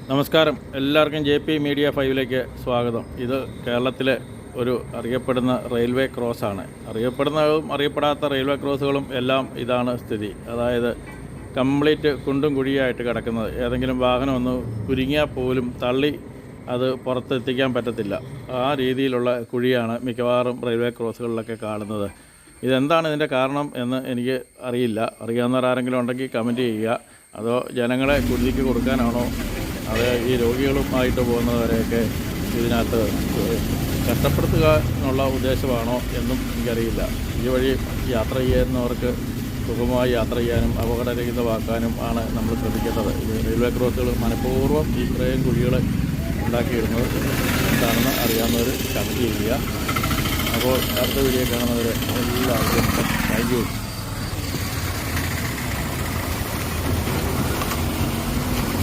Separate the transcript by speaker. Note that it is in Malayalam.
Speaker 1: നമസ്കാരം, എല്ലാവർക്കും JP മീഡിയ 5ലേക്ക് സ്വാഗതം. ഇത് കേരളത്തിലെ ഒരു അറിയപ്പെടുന്ന റെയിൽവേ ക്രോസാണ്. അറിയപ്പെടുന്നതും അറിയപ്പെടാത്ത റെയിൽവേ ക്രോസുകളും എല്ലാം ഇതാണ് സ്ഥിതി. അതായത് കംപ്ലീറ്റ് കുണ്ടും കുഴിയായിട്ട് കിടക്കുന്നത്. ഏതെങ്കിലും വാഹനം ഒന്ന് കുരുങ്ങിയാൽ പോലും തള്ളി അത് പുറത്തെത്തിക്കാൻ പറ്റത്തില്ല. ആ രീതിയിലുള്ള കുഴിയാണ് മിക്കവാറും റെയിൽവേ ക്രോസുകളിലൊക്കെ കാണുന്നത്. ഇതെന്താണ് ഇതിൻ്റെ കാരണം എന്ന് എനിക്ക് അറിയില്ല. അറിയാവുന്നവരാരെങ്കിലും ഉണ്ടെങ്കിൽ കമൻറ്റ് ചെയ്യുക. അതോ ജനങ്ങളെ കുരുതിക്ക് കൊടുക്കാനാണോ, അത് ഈ രോഗികളുമായിട്ട് പോകുന്നവരെയൊക്കെ ഇതിനകത്ത് കഷ്ടപ്പെടുത്തുക എന്നുള്ള ഉദ്ദേശമാണോ എന്നും എനിക്കറിയില്ല. ഈ വഴി യാത്ര ചെയ്യുന്നവർക്ക് സുഖമായി യാത്ര ചെയ്യാനും അപകടരഹിതമാക്കാനും ആണ് നമ്മൾ ശ്രമിക്കേണ്ടത്. ഇത് റെയിൽവേ ക്രോസുകൾ മനഃപൂർവ്വം ഇത്രയും കുഴികൾ ഉണ്ടാക്കിയിടുന്നത് എന്താണെന്ന് അറിയാവുന്നവർ കമൻറ്റ് ചെയ്യുക. അപ്പോൾ അടുത്ത വീഡിയോ കാണുന്നവർ എല്ലാവർക്കും താങ്ക് യു.